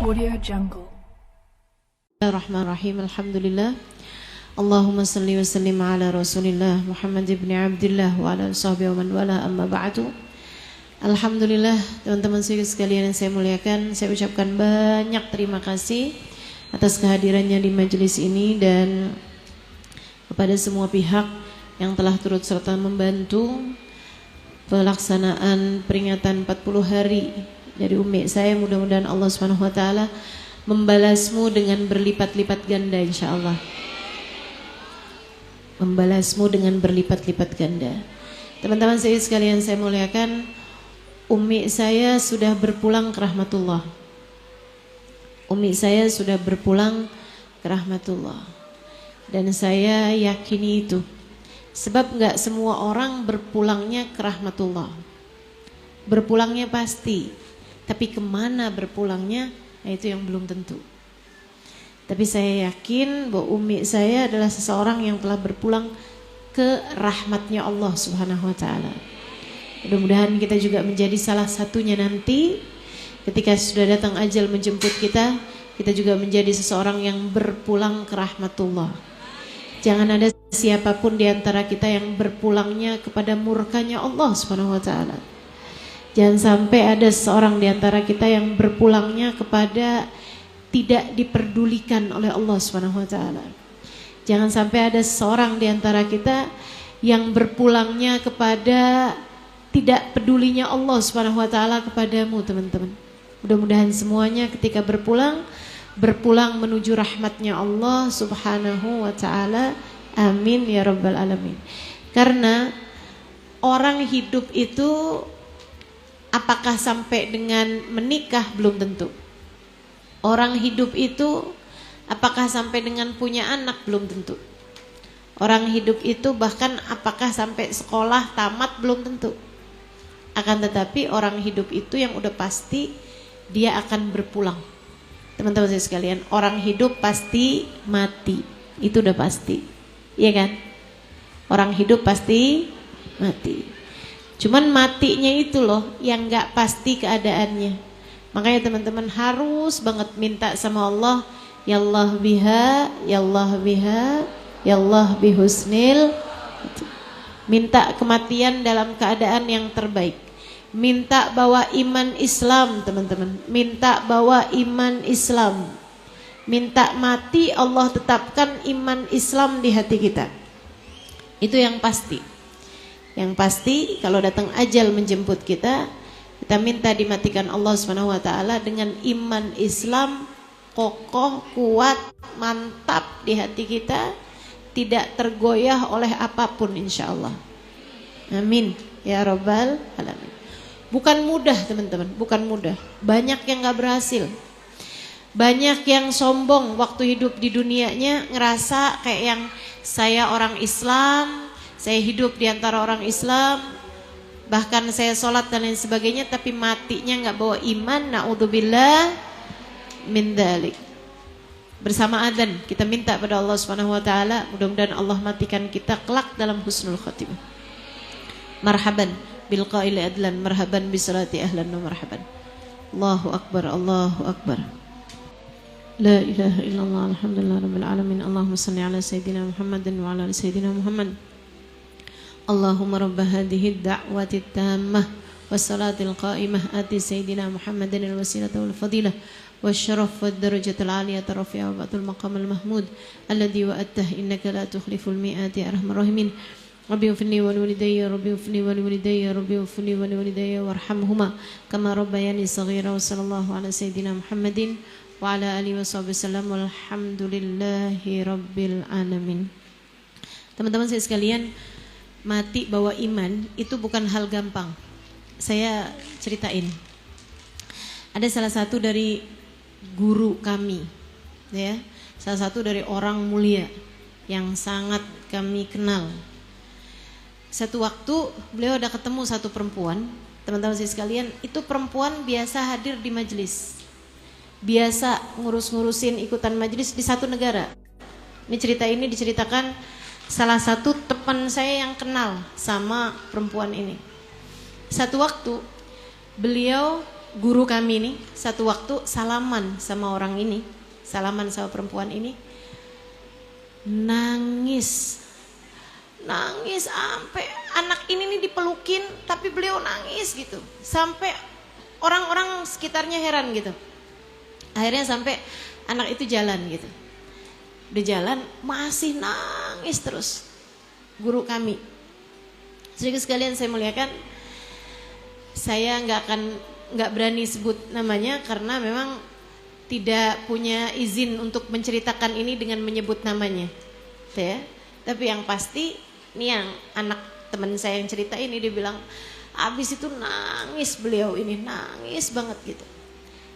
Audio Jungle. Bismillahirrahmanirrahim. Alhamdulillah. Allahumma salli wa sallim ala Rasulillah Muhammad ibn Abdullah wa ala sahbihi wa man wala, amma ba'du. Alhamdulillah, teman-teman sekalian yang saya muliakan, saya ucapkan banyak terima kasih atas kehadirannya di majelis ini dan kepada semua pihak yang telah turut serta membantu pelaksanaan peringatan 40 hari dari Umi saya. Mudah-mudahan Allah Subhanahu wa taala membalasmu dengan berlipat-lipat ganda, insyaallah. Membalasmu dengan berlipat-lipat ganda. Teman-teman sekalian saya muliakan, Umi saya sudah berpulang ke rahmatullah. Umi saya sudah berpulang ke rahmatullah. Dan saya yakini itu. Sebab enggak semua orang berpulangnya ke rahmatullah. Berpulangnya pasti. Tapi kemana berpulangnya, nah itu yang belum tentu. Tapi saya yakin bahwa Umi saya adalah seseorang yang telah berpulang ke rahmatnya Allah Subhanahu wa taala. Mudah-mudahan kita juga menjadi salah satunya nanti ketika sudah datang ajal menjemput kita, kita juga menjadi seseorang yang berpulang ke rahmatullah. Jangan ada siapapun di antara kita yang berpulangnya kepada murkanya Allah Subhanahu wa taala. Jangan sampai ada seorang di antara kita yang berpulangnya kepada tidak diperdulikan oleh Allah Subhanahu wa taala. Jangan sampai ada seorang di antara kita yang berpulangnya kepada tidak pedulinya Allah Subhanahu wa taala kepadamu, teman-teman. Mudah-mudahan semuanya ketika berpulang menuju rahmatnya Allah Subhanahu wa taala. Amin ya rabbal alamin. Karena orang hidup itu apakah sampai dengan menikah belum tentu. Orang hidup itu apakah sampai dengan punya anak belum tentu. Orang hidup itu bahkan apakah sampai sekolah tamat belum tentu. Akan tetapi orang hidup itu yang udah pasti dia akan berpulang. Teman-teman saya sekalian, orang hidup pasti mati. Itu udah pasti. Iya kan? Orang hidup pasti mati. Cuman matinya itu loh yang gak pasti keadaannya. Makanya teman-teman harus banget minta sama Allah, ya Allah biha, ya Allah biha, ya Allah bihusnil. Minta kematian dalam keadaan yang terbaik. Minta bawa iman Islam, teman-teman. Minta bawa iman Islam. Minta mati Allah tetapkan iman Islam di hati kita. Itu yang pasti. Yang pasti kalau datang ajal menjemput kita minta dimatikan Allah Subhanahu wa taala dengan iman Islam kokoh, kuat, mantap di hati kita, tidak tergoyah oleh apapun insyaallah. Amin ya rabbal alamin. Bukan mudah, teman-teman, bukan mudah. Banyak yang gak berhasil. Banyak yang sombong waktu hidup di dunianya, ngerasa kayak yang saya orang Islam, saya hidup di antara orang Islam, bahkan saya sholat dan lain sebagainya, tapi matinya gak bawa iman. Na'udzubillah min dzalik. Bersama adzan kita minta pada Allah Subhanahu wa taala, mudah-mudahan Allah matikan kita kelak dalam husnul khatimah. Marhaban bil qaili adlan, marhaban bi salati ahlan wa marhaban. Allahu akbar, Allahu akbar. La ilaha illallah, alhamdulillah rabbil alamin. Allahumma salli ala sayyidina Muhammadin wa ala ali sayyidina Muhammad. Allahumma rabb hadhihi ad-da'wati at-tammah was-salatil qa'imah ati sayyidina Muhammadin al-wasilata wal fadilah wasyaraf wad-darajata al-'aliyata rafi'a wa ba'dul maqam al-mahmud alladhi wa'adtah innaka la tukhliful mi'ati arhamar rahimin. Rabbi ufni wa liwalidayya, Rabbi ufni wa liwalidayya, Rabbi ufni wa liwalidayya warhamhuma kama rabbayani shaghira. Wa sallallahu ala sayyidina Muhammadin wa ala alihi wa sahbihi wasallam walhamdulillahi rabbil alamin. Teman-teman saya sekalian, mati bawa iman itu bukan hal gampang. Saya ceritain. Ada salah satu dari guru kami, ya, salah satu dari orang mulia yang sangat kami kenal. Satu waktu beliau ada ketemu satu perempuan, teman-teman saya sekalian, itu perempuan biasa hadir di majelis, biasa ngurus-ngurusin ikutan majelis di satu negara. Ini cerita ini diceritakan salah satu teman saya yang kenal sama perempuan ini. Satu waktu beliau guru kami nih satu waktu salaman sama orang ini, salaman sama perempuan ini, nangis sampai anak ini nih dipelukin tapi beliau nangis gitu, sampai orang-orang sekitarnya heran gitu. Akhirnya sampai anak itu jalan gitu, udah jalan masih nangis terus guru kami. Jadi sekalian saya muliakan, saya nggak berani sebut namanya karena memang tidak punya izin untuk menceritakan ini dengan menyebut namanya, ya. Tapi yang pasti, nih yang anak teman saya yang cerita ini dia bilang, abis itu nangis beliau ini, nangis banget gitu.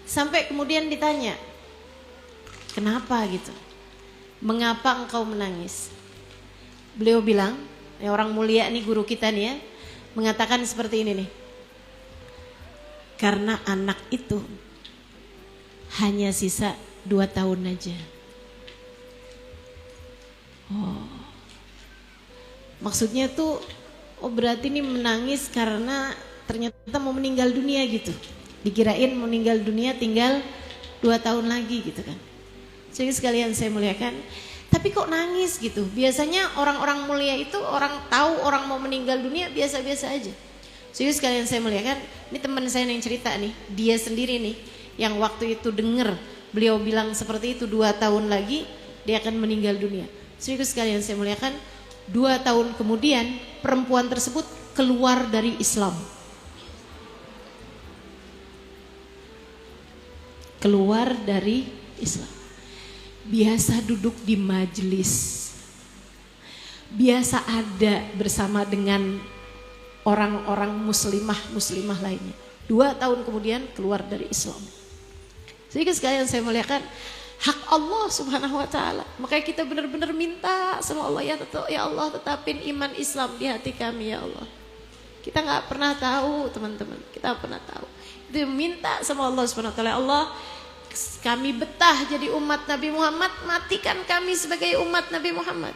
Sampai kemudian ditanya, kenapa gitu? Mengapa engkau menangis? Beliau bilang, ya orang mulia nih guru kita nih ya, mengatakan seperti ini nih. Karena anak itu hanya sisa 2 tahun aja. Oh. Maksudnya tuh, oh berarti ini menangis karena ternyata mau meninggal dunia gitu. Dikirain mau meninggal dunia tinggal 2 tahun lagi gitu kan. Jadi sekalian saya muliakan, tapi kok nangis gitu? Biasanya orang-orang mulia itu orang tahu orang mau meninggal dunia biasa-biasa aja. Jadi sekalian saya muliakan, ini teman saya yang cerita nih, dia sendiri nih yang waktu itu denger beliau bilang seperti itu, 2 tahun lagi dia akan meninggal dunia. Jadi sekalian saya muliakan, 2 tahun kemudian perempuan tersebut keluar dari Islam. Keluar dari Islam. Biasa duduk di majelis, biasa ada bersama dengan orang-orang muslimah lainnya. 2 tahun kemudian keluar dari Islam. Jadi sekalian saya muliakan, hak Allah subhanahu wa ta'ala. Makanya kita benar-benar minta sama Allah, ya Allah tetapin iman Islam di hati kami ya Allah. Kita gak pernah tahu teman-teman, kita gak pernah tahu. Itu minta sama Allah subhanahu wa ta'ala, Allah kami betah jadi umat Nabi Muhammad, matikan kami sebagai umat Nabi Muhammad.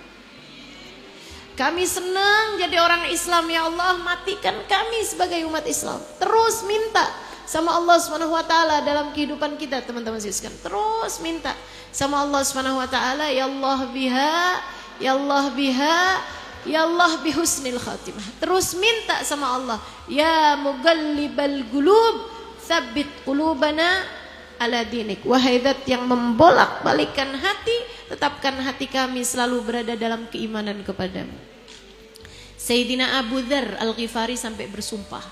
Kami senang jadi orang Islam ya Allah, matikan kami sebagai umat Islam. Terus minta sama Allah Subhanahu wa taala dalam kehidupan kita teman-teman sekalian. Terus minta sama Allah Subhanahu wa taala, ya Allah biha, ya Allah biha, ya Allah bihusnil khatimah. Terus minta sama Allah, ya mugallibal qulub, tsabbit qulubana ala dinik. Wahai zat yang membolak-balikkan hati, tetapkan hati kami selalu berada dalam keimanan kepadamu. Sayyidina Abu Dzar Al-Ghifari sampai bersumpah.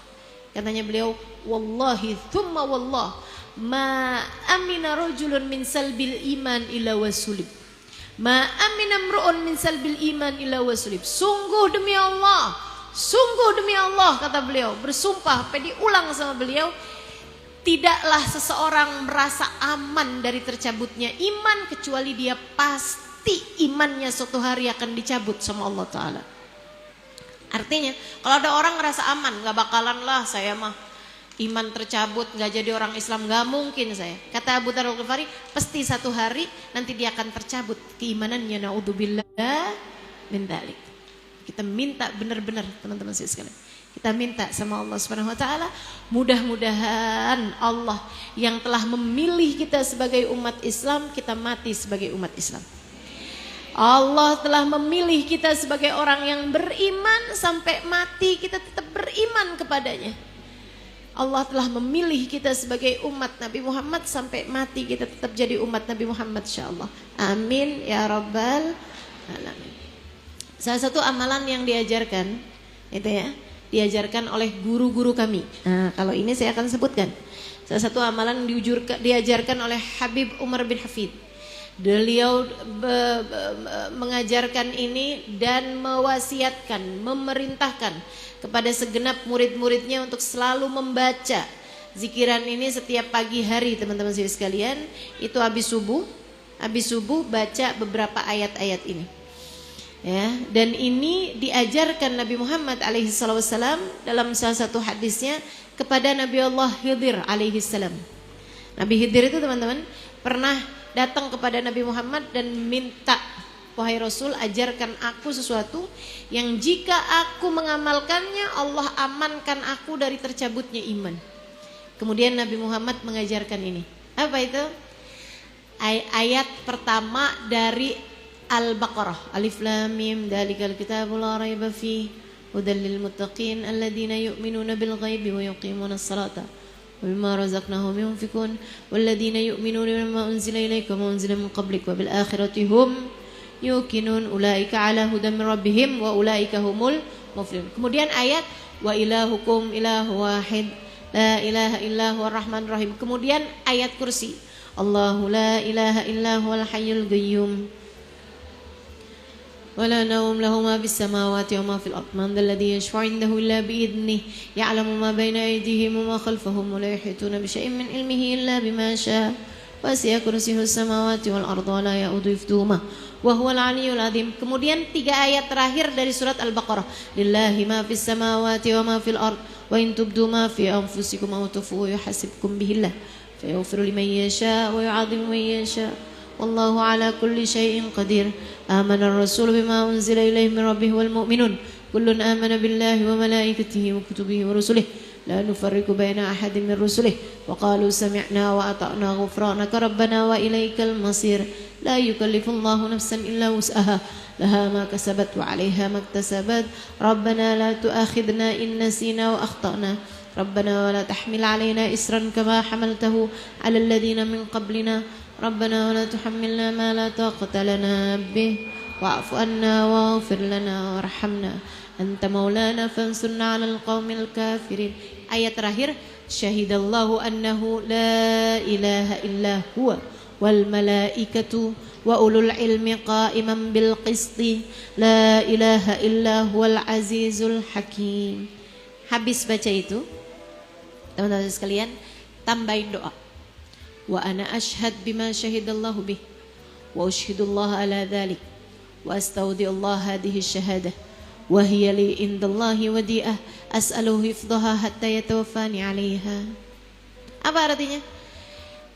Katanya beliau, wallahi thumma wallah ma amina rajulun min salbil iman illa wasulib. Ma amina mru'un min salbil iman illa wasulib. Sungguh demi Allah, kata beliau, bersumpah, diulang sama beliau, tidaklah seseorang merasa aman dari tercabutnya iman kecuali dia pasti imannya suatu hari akan dicabut sama Allah Ta'ala. Artinya kalau ada orang ngerasa aman, gak bakalan lah saya mah iman tercabut, gak jadi orang Islam, gak mungkin saya. Kata Abu Dzar Al-Ghifari, pasti satu hari nanti dia akan tercabut keimanannya, na'udzubillah min dzalik. Kita minta benar-benar teman-teman sekalian, kita minta sama Allah Subhanahu wa taala, mudah-mudahan Allah yang telah memilih kita sebagai umat Islam, kita mati sebagai umat Islam. Allah telah memilih kita sebagai orang yang beriman, sampai mati kita tetap beriman kepadanya. Allah telah memilih kita sebagai umat Nabi Muhammad, sampai mati kita tetap jadi umat Nabi Muhammad insyaallah. Amin ya rabbal alamin. Salah satu amalan yang diajarkan itu ya, diajarkan oleh guru-guru kami. Nah, kalau ini saya akan sebutkan. Salah satu amalan diajarkan oleh Habib Umar bin Hafid. Beliau mengajarkan ini dan mewasiatkan, memerintahkan kepada segenap murid-muridnya untuk selalu membaca zikiran ini setiap pagi hari teman-teman sekalian. Itu habis subuh baca beberapa ayat-ayat ini. Ya, dan ini diajarkan Nabi Muhammad alaihissalam dalam salah satu hadisnya kepada Nabi Allah Khidir alaihissalam. Nabi Khidir itu teman-teman pernah datang kepada Nabi Muhammad dan minta, wahai Rasul, ajarkan aku sesuatu yang jika aku mengamalkannya Allah amankan aku dari tercabutnya iman. Kemudian Nabi Muhammad mengajarkan ini. Apa itu? Ayat pertama dari Al-Baqarah. Alif Lam Mim, dzalikal kitabul la raiba fihi hudal lil muttaqin alladzina yu'minuna bil ghaibi wa yuqimunas salata wa mimma razaqnahum yunfikun walladzina yu'minuna bima unzila ilaika wa unzila min qablik wa bil akhirati hum yuqinun ulaika ala hudan min rabbihim wa ulaika humul muflihun. Kemudian ayat wa ilahukum ilahu wahid la ilaha illa huwar rahmanur rahim. Kemudian ayat kursi Allahu la ilaha illa huwal hayyul qayyum ولا نوم له ما في السماوات وما في الأرض من ذا الذي يشفع عنده إلا بإذنه يعلم ما بين أيديهم وما خلفهم ولا يحيطون بشيء من علمه إلا بما شاء وسع كرسيه السماوات والأرض ولا يؤوده حفظهما وهو العلي العظيم. Kemudian 3 ayat terakhir dari surat Al-Baqarah. Lillahi ma fis samawati wa ma fil ard wa in tubdu ma fi anfusikum aw tukhfuhu yuhasibkum bihillah fayaghfiru liman yasha wa yu'adhibu man yasha wallahu ala kulli syai'in qadir. Amana ar-rasul bima unzila ilaihi min rabbih wal mu'minun kullun amana billahi wa malaikatihi wa kutubihi wa rusulihi la nufarriqu baina ahadin min rusulihi wa qalu sami'na wa ata'na ghufranaka rabbana wa ilaikal masir. La yukallifullahu nafsan illa wus'aha laha ma kasabat wa 'alaiha ma iktasabat rabbana la tu'akhidna in nasina wa akhtana rabbana wa la tahmil 'alaina isran kama hamaltahu 'alal ladzina min qablina ربنا ولا تحملنا ما لا طاقة لنا به واعف عنا واغفر لنا وارحمنا أنت مولانا فانصرنا على القوم الكافرين. Ayat terakhir syahidallahu annahu la ilaha illa huwa wal malaikatu wa ulul ilmi qa'iman bil qisti la ilaha illa huwal azizul hakim. Habis baca itu, teman-teman sekalian, tambahin doa. Wa ana ashhad bima syahidallahu bih wa ushhidullah ala dhalik wa astaudiullah hadhihi syahadah wa hiya li indallahi wadi'ah as'aluhu hifdhaha hatta yatawaffani 'alaiha. Apa artinya?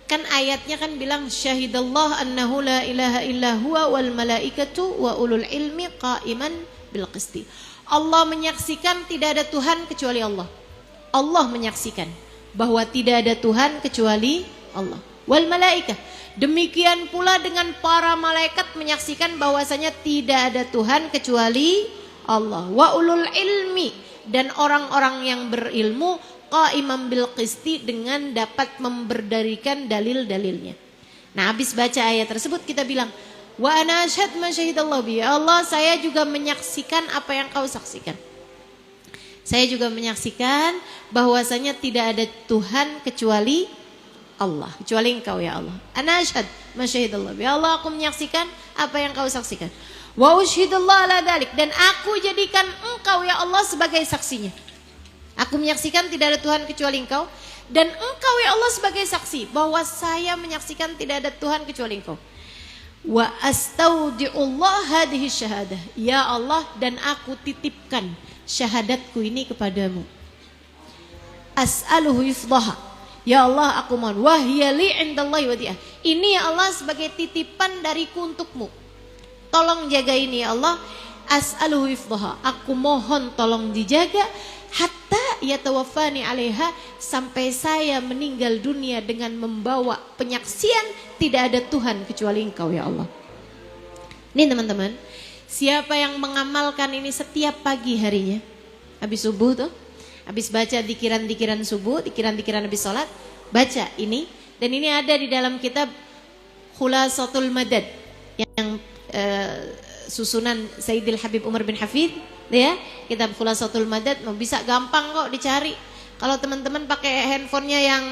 Kan ayatnya kan bilang syahidallah annahu la ilaha illa huwa wal malaikatu wa ulul ilmi qa'iman bil qisti. Allah menyaksikan tidak ada Tuhan kecuali Allah. Allah menyaksikan bahwa tidak ada Tuhan kecuali Allah. Wal malaikah, demikian pula dengan para malaikat menyaksikan bahwasanya tidak ada Tuhan kecuali Allah. Wa ulul ilmi, dan orang-orang yang berilmu qa'iman bil qisti, dengan dapat memberdarikan dalil-dalilnya. Nah, habis baca ayat tersebut kita bilang wa ana asyhadu ma syahidallahu bi. Ya Allah, saya juga menyaksikan apa yang kau saksikan. Saya juga menyaksikan bahwasanya tidak ada Tuhan kecuali Allah, kecuali Engkau ya Allah. Ana asyhadu ma syahidallahu bi. Ya Allah, aku menyaksikan apa yang kau saksikan. Wa usyhidullah ala dzalik, dan aku jadikan Engkau ya Allah sebagai saksinya. Aku menyaksikan tidak ada Tuhan kecuali Engkau, dan Engkau ya Allah sebagai saksi bahwa saya menyaksikan tidak ada Tuhan kecuali Engkau. Wa astaudiullah hadhihi syahadah. Ya Allah, dan aku titipkan syahadatku ini kepadamu. As'aluhu hifdhaha. Ya Allah, aku mohon wahya li indallahi wadi'ah. Ini ya Allah sebagai titipan dariku untukmu. Tolong jaga ini ya Allah. As'aluhu hifdhaha. Aku mohon tolong dijaga hatta yatawaffani 'alaiha, sampai saya meninggal dunia dengan membawa penyaksian tidak ada Tuhan kecuali Engkau ya Allah. Ini teman-teman, siapa yang mengamalkan ini setiap pagi harinya, habis subuh tuh, habis baca dikiran-dikiran subuh, dikiran-dikiran habis sholat, baca ini. Dan ini ada di dalam kitab Khulasatul Madad yang susunan Sayyidil Habib Umar bin Hafid, ya, kitab Khulasatul Madad. Bisa gampang kok dicari. Kalau teman-teman pakai handphonenya yang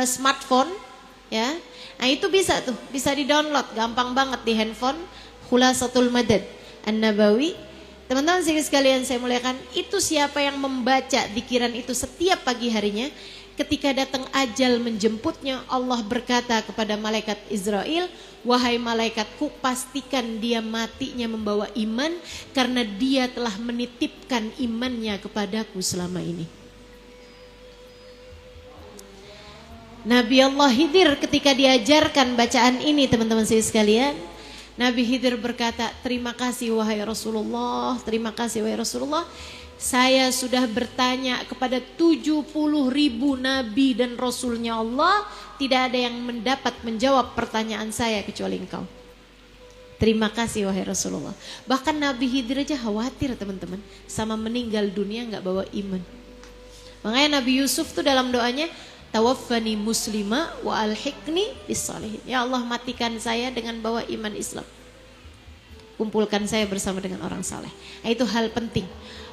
smartphone, ya, nah itu bisa tuh, bisa di-download, gampang banget di handphone. Khulasatul Madad An-Nabawi. Teman-teman sekalian saya muliakan, itu siapa yang membaca dikiran itu setiap pagi harinya, ketika datang ajal menjemputnya, Allah berkata kepada malaikat Israel, wahai malaikatku, pastikan dia matinya membawa iman, karena dia telah menitipkan imannya kepadaku selama ini. Nabi Allah Khidir ketika diajarkan bacaan ini, teman-teman sekalian, Nabi Khidir berkata, terima kasih wahai Rasulullah, terima kasih wahai Rasulullah, Saya sudah bertanya kepada 70.000 nabi dan rasulnya Allah, tidak ada yang mendapat menjawab pertanyaan saya kecuali engkau. Terima kasih wahai Rasulullah. Bahkan Nabi Khidir aja khawatir teman-teman, sama meninggal dunia nggak bawa iman. Makanya Nabi Yusuf tuh dalam doanya, tawaffani muslima wa alhiqni bis-shalihin. Ya Allah, matikan saya dengan bawa iman Islam. Kumpulkan saya bersama dengan orang saleh. Nah, itu hal penting.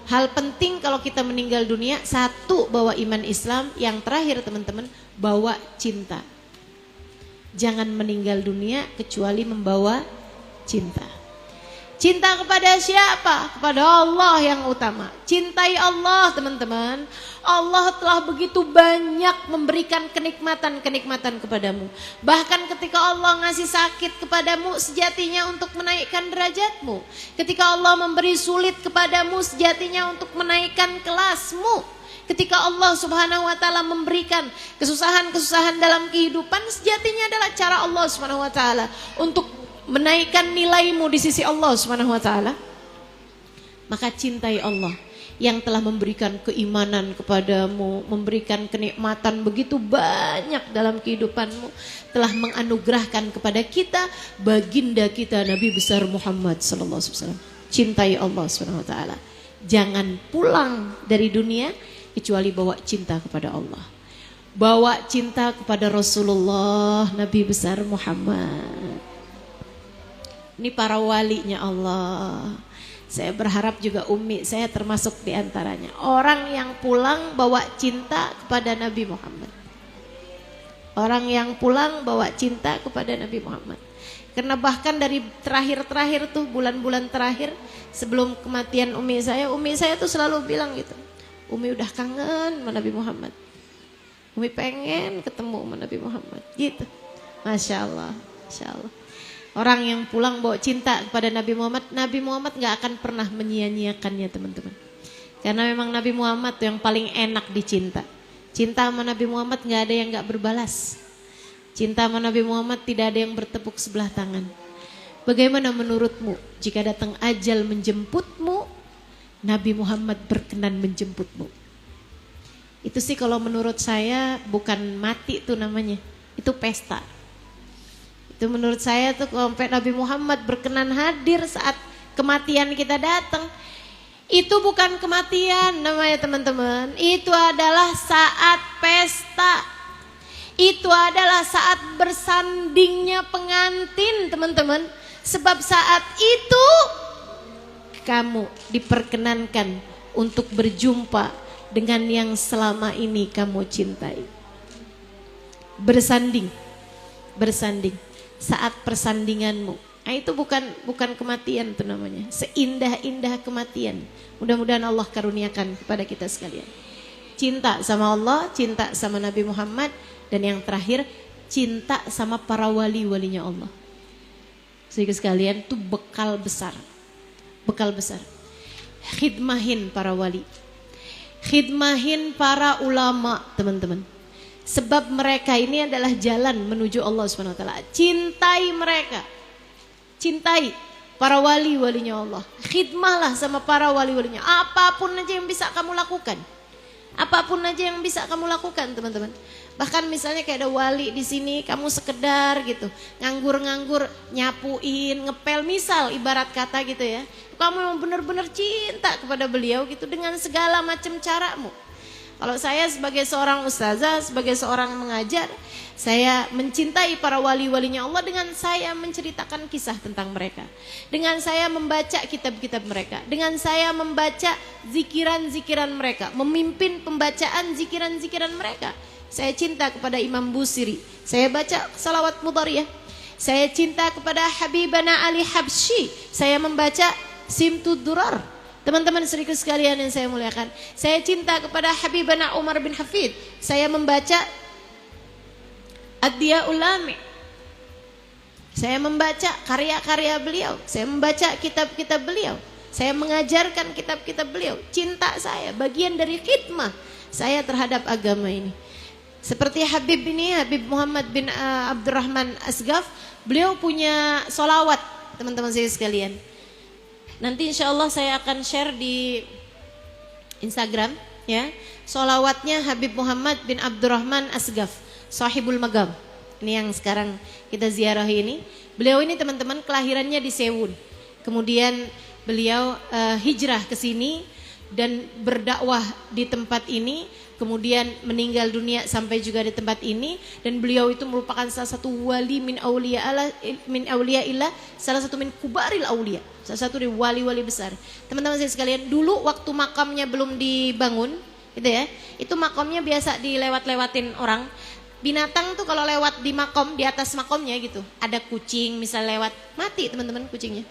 Hal penting kalau kita meninggal dunia, satu bawa iman Islam, yang terakhir teman-teman bawa cinta. Jangan meninggal dunia kecuali membawa cinta. Cinta kepada siapa? Kepada Allah yang utama. Cintai Allah teman-teman. Allah telah begitu banyak memberikan kenikmatan-kenikmatan kepadamu. Bahkan ketika Allah ngasih sakit kepadamu, sejatinya untuk menaikkan derajatmu. Ketika Allah memberi sulit kepadamu, sejatinya untuk menaikkan kelasmu. Ketika Allah subhanahu wa ta'ala memberikan kesusahan-kesusahan dalam kehidupan, sejatinya adalah cara Allah subhanahu wa ta'ala untuk menaikkan nilaimu di sisi Allah subhanahu wa ta'ala. Maka cintai Allah yang telah memberikan keimanan kepadamu, memberikan kenikmatan begitu banyak dalam kehidupanmu, telah menganugerahkan kepada kita baginda kita Nabi besar Muhammad sallallahu alaihi wasallam. Cintai Allah subhanahu wa ta'ala. Jangan pulang dari dunia kecuali bawa cinta kepada Allah, bawa cinta kepada Rasulullah Nabi besar Muhammad. Ini para walinya Allah. Saya berharap juga Umi saya termasuk di antaranya. Orang yang pulang bawa cinta kepada Nabi Muhammad. Orang yang pulang bawa cinta kepada Nabi Muhammad. Karena bahkan dari terakhir-terakhir tuh, bulan-bulan terakhir sebelum kematian Umi saya tuh selalu bilang gitu. Umi udah kangen sama Nabi Muhammad. Umi pengen ketemu sama Nabi Muhammad. Gitu. Masya Allah. Masya Allah. Orang yang pulang bawa cinta kepada Nabi Muhammad gak akan pernah menyia-nyiakannya teman-teman. Karena memang Nabi Muhammad tuh yang paling enak dicinta. Cinta sama Nabi Muhammad gak ada yang gak berbalas. Cinta sama Nabi Muhammad tidak ada yang bertepuk sebelah tangan. Bagaimana menurutmu jika datang ajal menjemputmu, Nabi Muhammad berkenan menjemputmu? Itu sih kalau menurut saya bukan mati tuh namanya, itu pesta. Itu menurut saya tuh kalau Nabi Muhammad berkenan hadir saat kematian kita datang, itu bukan kematian namanya teman-teman. Itu adalah saat pesta. Itu adalah saat bersandingnya pengantin teman-teman. Sebab saat itu kamu diperkenankan untuk berjumpa dengan yang selama ini kamu cintai. Bersanding saat persandinganmu. Nah, itu bukan kematian itu namanya. Seindah-indah kematian. Mudah-mudahan Allah karuniakan kepada kita sekalian. Cinta sama Allah, cinta sama Nabi Muhammad, dan yang terakhir cinta sama para wali-walinya Allah. Sehingga sekalian itu bekal besar. Bekal besar. Khidmahin para wali. Khidmahin para ulama, teman-teman. Sebab mereka ini adalah jalan menuju Allah Subhanahu wa taala. Cintai mereka. Cintai para wali-walinya Allah. Khidmahlah sama para wali-walinya. Apapun aja yang bisa kamu lakukan. Apapun aja yang bisa kamu lakukan, teman-teman. Bahkan misalnya kayak ada wali di sini, kamu sekedar gitu, nganggur-nganggur, nyapuin, ngepel, misal ibarat kata gitu ya. Kamu memang benar-benar cinta kepada beliau gitu dengan segala macam caramu. Kalau saya sebagai seorang ustazah, sebagai seorang mengajar, saya mencintai para wali-walinya Allah dengan saya menceritakan kisah tentang mereka. Dengan saya membaca kitab-kitab mereka. Dengan saya membaca zikiran-zikiran mereka. Memimpin pembacaan zikiran-zikiran mereka. Saya cinta kepada Imam Busiri. Saya baca salawat Mudhariyah. Saya cinta kepada Habibana Ali Habsyi. Saya membaca Simtud Durar. Teman-teman sedikit sekalian yang saya muliakan, saya cinta kepada Habibana Umar bin Hafid. Saya membaca Ad-Diya'ul Lami. Saya membaca karya-karya beliau. Saya membaca kitab-kitab beliau. Saya mengajarkan kitab-kitab beliau. Cinta saya, bagian dari khidmah saya terhadap agama ini. Seperti Habib ini, Habib Muhammad bin Abdurrahman Asgaf, beliau punya solawat, teman-teman saya sekalian. Nanti insya Allah saya akan share di Instagram ya. Sholawatnya Habib Muhammad bin Abdurrahman Asgaf, Sahibul Magam. Ini yang sekarang kita ziarahi ini. Beliau ini teman-teman kelahirannya di Sewun. Kemudian beliau hijrah ke sini dan berdakwah di tempat ini. Kemudian meninggal dunia sampai juga di tempat ini, dan beliau itu merupakan salah satu wali min aulia illah, salah satu min kubaril aulia, salah satu dari wali-wali besar. Teman-teman saya sekalian, dulu waktu makamnya belum dibangun, gitu ya, itu makamnya biasa dilewat-lewatin orang. Binatang tuh kalau lewat di makom, di atas makomnya gitu, ada kucing misal lewat, mati teman-teman kucingnya.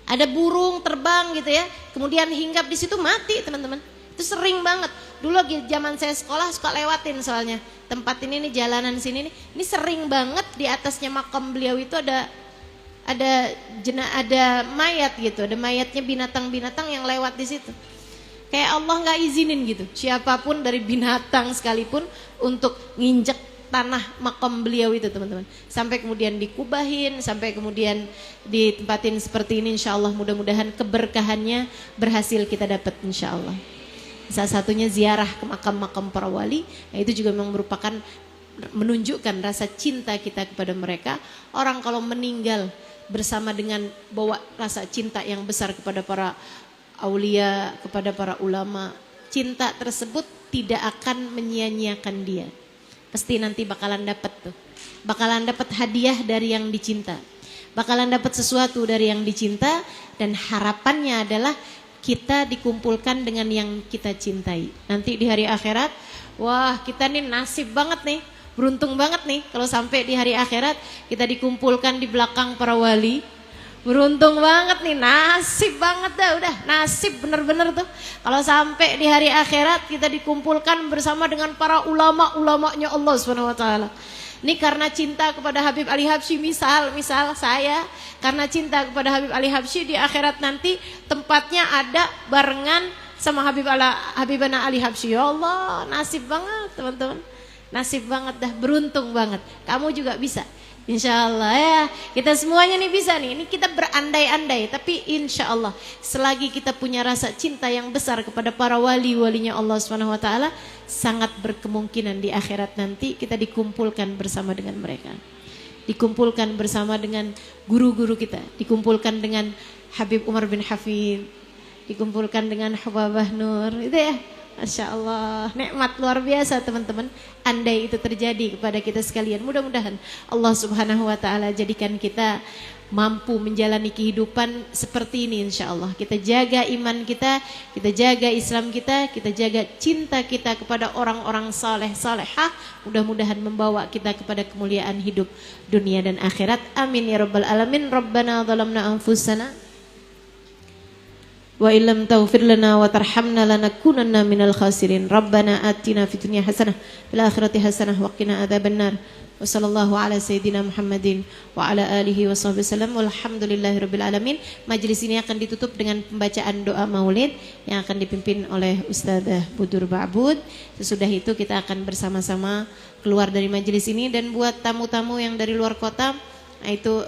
Ada burung terbang gitu ya, kemudian hinggap di situ mati teman-teman. Itu sering banget. Dulu lagi zaman saya sekolah suka lewatin soalnya. Tempat ini nih, jalanan sini nih. Ini sering banget di atasnya makam beliau itu ada mayat gitu. Ada mayatnya binatang-binatang yang lewat di situ. Kayak Allah nggak izinin gitu. Siapapun dari binatang sekalipun untuk nginjek tanah makam beliau itu teman-teman. Sampai kemudian dikubahin, sampai kemudian ditempatin seperti ini, insya Allah mudah-mudahan keberkahannya berhasil kita dapat insya Allah. Salah satunya ziarah ke makam-makam para wali, nah itu juga memang merupakan menunjukkan rasa cinta kita kepada mereka. Orang kalau meninggal bersama dengan bawa rasa cinta yang besar kepada para aulia, kepada para ulama, cinta tersebut tidak akan menyia-nyiakan dia. Pasti nanti bakalan dapat tuh, bakalan dapat hadiah dari yang dicinta, bakalan dapat sesuatu dari yang dicinta, dan harapannya adalah kita dikumpulkan dengan yang kita cintai. Nanti di hari akhirat, wah kita nih nasib banget nih, beruntung banget nih kalau sampai di hari akhirat kita dikumpulkan di belakang para wali. Beruntung banget nih, nasib banget dah, udah nasib bener-bener tuh. Kalau sampai di hari akhirat kita dikumpulkan bersama dengan para ulama-ulamanya Allah SWT. Ini karena cinta kepada Habib Ali Habsyi, misal saya karena cinta kepada Habib Ali Habsyi, di akhirat nanti tempatnya ada barengan sama Habibana Ali Habsyi. Ya Allah, nasib banget teman-teman, nasib banget dah, beruntung banget. Kamu juga bisa, insya Allah ya. Kita semuanya nih bisa nih. Ini kita berandai-andai, tapi insya Allah selagi kita punya rasa cinta yang besar kepada para wali-walinya Allah SWT, sangat berkemungkinan di akhirat nanti kita dikumpulkan bersama dengan mereka, dikumpulkan bersama dengan guru-guru kita, dikumpulkan dengan Habib Umar bin Hafid, dikumpulkan dengan Hubabah Nur, itu ya. Masya Allah, nikmat luar biasa teman-teman. Andai itu terjadi kepada kita sekalian, mudah-mudahan Allah Subhanahu wa Ta'ala jadikan kita mampu menjalani kehidupan seperti ini insya Allah. Kita jaga iman kita jaga Islam kita jaga cinta kita kepada orang-orang saleh salehah. Mudah-mudahan membawa kita kepada kemuliaan hidup dunia dan akhirat. Amin ya rabbal alamin. Rabbana zalamna anfusana wa illam taghfir lana wa tarhamna lanakunanna minal khasirin. Rabbana atina fid dunya hasanah fil akhirati hasanah wa qina adzabannar. Wa sallallahu ala sayyidina Muhammadin wa ala alihi wa sahbihi wasallam. Walhamdulillahirabbil alamin. Majelis ini akan ditutup dengan pembacaan doa Maulid yang akan dipimpin oleh Ustadzah Budur Ba'bud. Sesudah itu kita akan bersama-sama keluar dari majelis ini, dan buat tamu-tamu yang dari luar kota, itu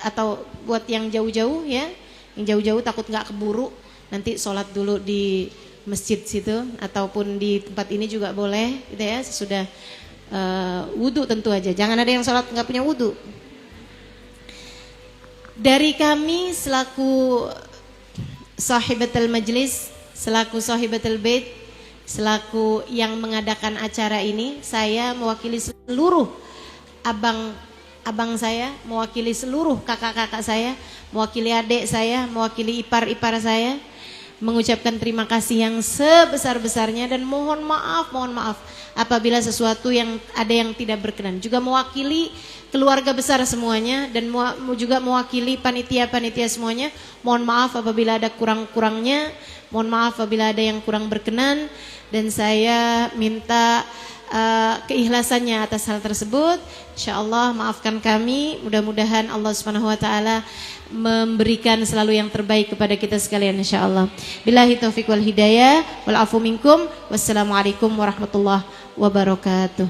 atau buat yang jauh-jauh ya, yang jauh-jauh takut nggak keburu, nanti sholat dulu di masjid situ ataupun di tempat ini juga boleh gitu ya, sesudah wudu tentu aja, jangan ada yang sholat nggak punya wudu. Dari kami selaku sahibatul majlis, selaku sahibatul bait, selaku yang mengadakan acara ini, saya mewakili seluruh abang saya, mewakili seluruh kakak-kakak saya, mewakili adik saya, mewakili ipar-ipar saya, mengucapkan terima kasih yang sebesar-besarnya, dan mohon maaf apabila sesuatu yang ada yang tidak berkenan. Juga mewakili keluarga besar semuanya, dan juga mewakili panitia-panitia semuanya. Mohon maaf apabila ada kurang-kurangnya, mohon maaf apabila ada yang kurang berkenan, dan saya minta keikhlasannya atas hal tersebut. Insyaallah maafkan kami. Mudah-mudahan Allah Subhanahu wa taala memberikan selalu yang terbaik kepada kita sekalian insyaallah. Billahi taufik wal hidayah wal afu minkum. Wassalamualaikum warahmatullahi wabarakatuh.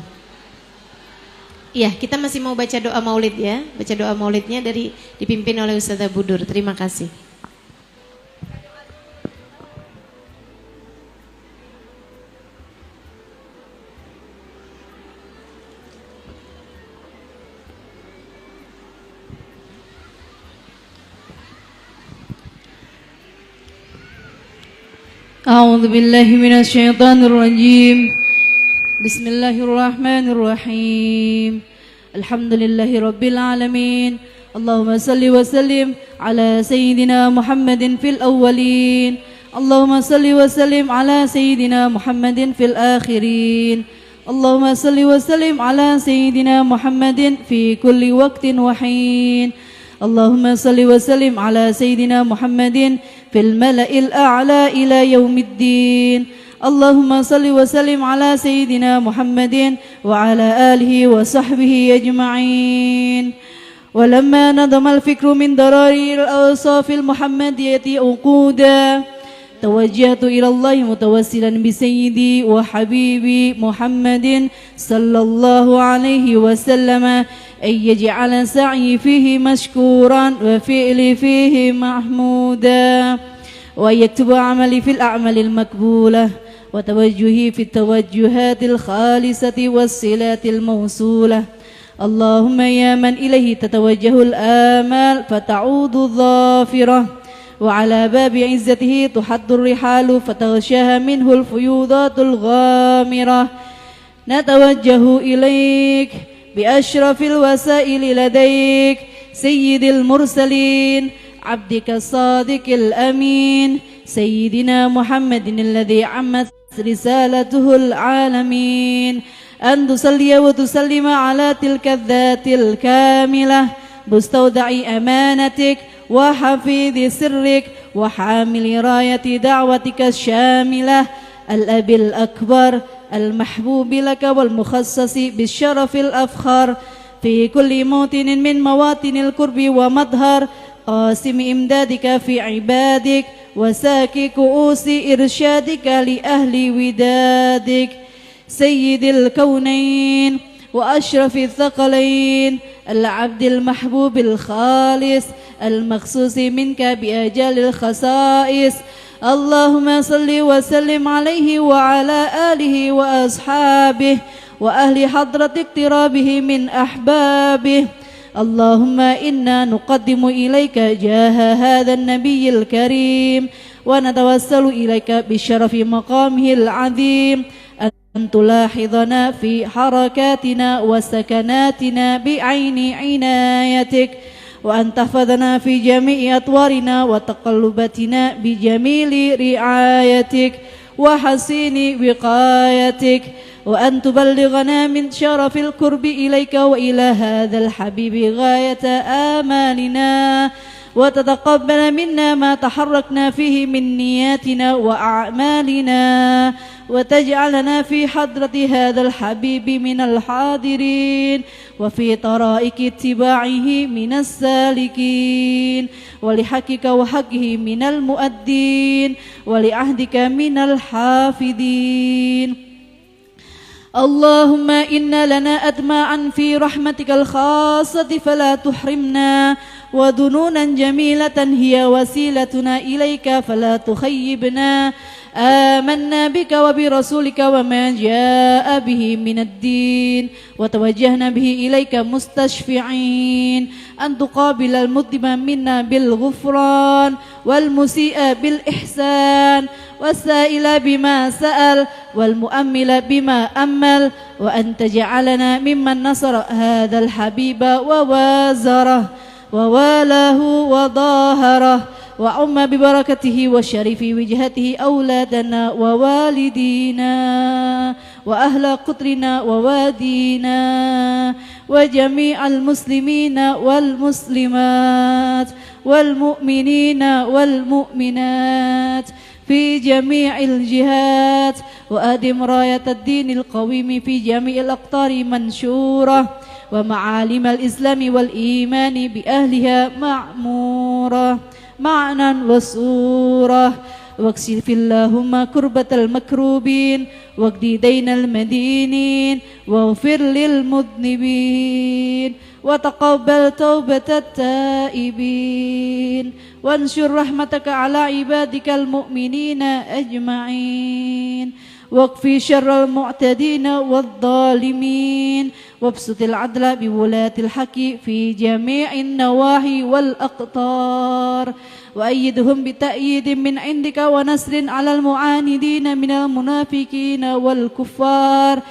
Iya, kita masih mau baca doa Maulid ya. Baca doa Maulidnya dipimpin oleh Ustadzah Budur. Terima kasih. أعوذ بالله من الشيطان الرجيم. بسم الله الرحمن الرحيم. الحمد لله رب العالمين. اللهم صل وسلم على سيدنا محمد في الأولين. اللهم صل وسلم على سيدنا محمد في الآخرين. اللهم صل وسلم على سيدنا محمد في كل وقت وحين. اللهم صل وسلم على سيدنا محمد في الملأ الأعلى إلى يوم الدين. اللهم صل وسلم على سيدنا محمد وعلى آله وصحبه أجمعين. ولما نظم الفكر من ضرائر الأوصاف المحمدية عقودا توجهت إلى الله متوسلا بسيدي وحبيبي محمد صلى الله عليه وسلم أن يجعل سعي فيه مشكورا وفعلي فيه محمودا، وأن يكتب عملي في الأعمال المقبولة، وتوجهي في التوجهات الخالصة والصلات الموصولة. اللهم يا من إليه تتوجه الآمال فتعود ظافرة، وعلى باب عزته تحد الرحال فتغشاها منه الفيوضات الغامرة، نتوجه إليك بأشرف الوسائل لديك سيد المرسلين عبدك الصادق الأمين سيدنا محمد الذي عمت رسالته العالمين، أن تصلي وتسلم على تلك الذات الكاملة مستودع أمانتك وحفيظ سرك وحامل راية دعوتك الشاملة، الأب الأكبر المحبوب لك والمخصص بالشرف الأفخر في كل موطن من مواطن القرب ومظهر قاسم إمدادك في عبادك وساكي كؤوس إرشادك لأهل ودادك، سيد الكونين وأشرف الثقلين العبد المحبوب الخالص المخصوص منك بأجل الخصائص. اللهم صل وسلم عليه وعلى آله وأصحابه وأهل حضرة اقترابه من أحبابه. اللهم إنا نقدم إليك جاه هذا النبي الكريم ونتوسل إليك بشرف مقامه العظيم أن تلاحظنا في حركاتنا وسكناتنا بعين عنايتك، وأن تحفظنا في جميع أطوارنا وتقلباتنا بجميل رعايتك وحسين وقايتك، وأن تبلغنا من شرف القرب إليك وإلى هذا الحبيب غاية آمالنا، وتتقبل منا ما تحركنا فيه من نياتنا وأعمالنا، وتجعلنا في حضرة هذا الحبيب من الحاضرين وفي طرائق اتباعه من السالكين، ولحقك وحقه من المؤدين، ولعهدك من الحافظين. اللهم إن لنا أدماعا في رحمتك الخاصة فلا تحرمنا، وذنونا جميلة هي وسيلتنا إليك فلا تخيبنا. آمنا بك وبرسولك وما جاء به من الدين، وتوجهنا به إليك مستشفعين أن تقابل المذنب منا بالغفران والمسيء بالإحسان والسائل بما سأل والمؤمل بما أمل، وأن تجعلنا ممن نصر هذا الحبيب ووازره ووالاه وظاهره، وعم ببركته وشرف وجهته أولادنا ووالدينا وأهل قطرنا ووادينا وجميع المسلمين والمسلمات والمؤمنين والمؤمنات في جميع الجهات، وأدم راية الدين القويم في جميع الأقطار منشورة، ومعالم الإسلام والإيمان بأهلها معمورة معنى وصورة، واكشف اللهم كربة المكروبين واقضي دين المدينين واغفر للمذنبين وتقبل توبة التائبين، وانشر رحمتك على عبادك المؤمنين أجمعين، واكفي شر المعتدين والظالمين، وابسط العدل بولاة الحق في جميع النواحي والأقطار وأيدهم بتأييد من عندك ونصر على المعاندين من المنافقين والكفار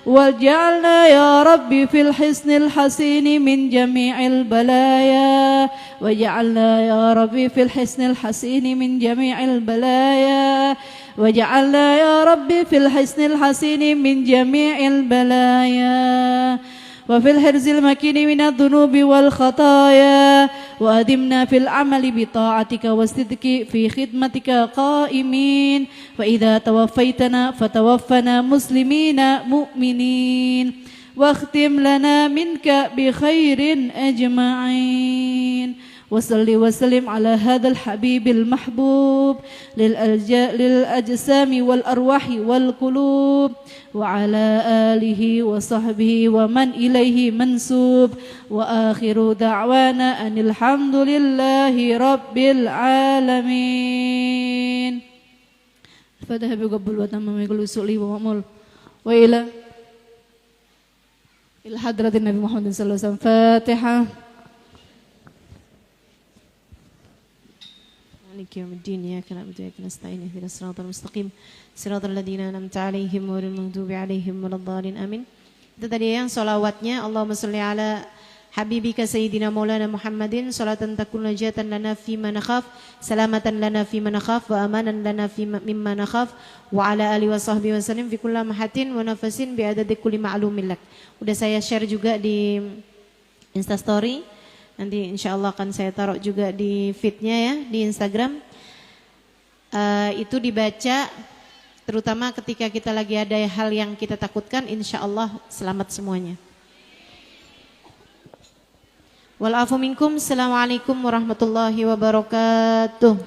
واجعلنا يا ربي في الحصن الحسين من جميع البلايا واجعلنا يا ربي في الحصن الحسين من جميع البلايا واجعلنا يا ربي في الحصن الحسين من جميع البلايا وفي الحرز المكين من الذنوب والخطايا وأدمنا في العمل بطاعتك والصدق في خدمتك قائمين فإذا توفيتنا فتوفنا مسلمين مؤمنين واختم لنا منك بخير أجمعين وصل وسلم على هذا الحبيب المحبوب للأجسام والأرواح والقلوب وعلى آله وصحبه ومن إليه منسوب وآخر دعوانا أن الحمد لله رب العالمين. الفاتحة بقبول وتمام كل سؤلي ومأمول وإلى حضرة النبي محمد صلى الله عليه وسلم. فاتحة. مالك يوم الدين إياك نعبد وإياك نستعين اهدنا الصراط المستقيم صراط الذين أنعمت عليهم غيرil maghdubi alaihim waladdallin amin. Itu tadi yang salawatnya Allahumma sholli ala habibika sayyidina maulana Muhammadin salatan takun najatan lana fima nakhaf salamatan lana fima nakhaf wa amanan lana mimma nakhaf wa ala alihi wa sahbihi wa sallim fi kulli mahatin wa nafasin bi adadi kulli ma'lumin lak. Udah saya share juga di Insta story. Nanti insya Allah akan saya taruh juga di feednya ya di Instagram. Itu dibaca terutama ketika kita lagi ada hal yang kita takutkan, insya Allah selamat semuanya. Wal afu minkum. Assalamualaikum warahmatullahi wabarakatuh.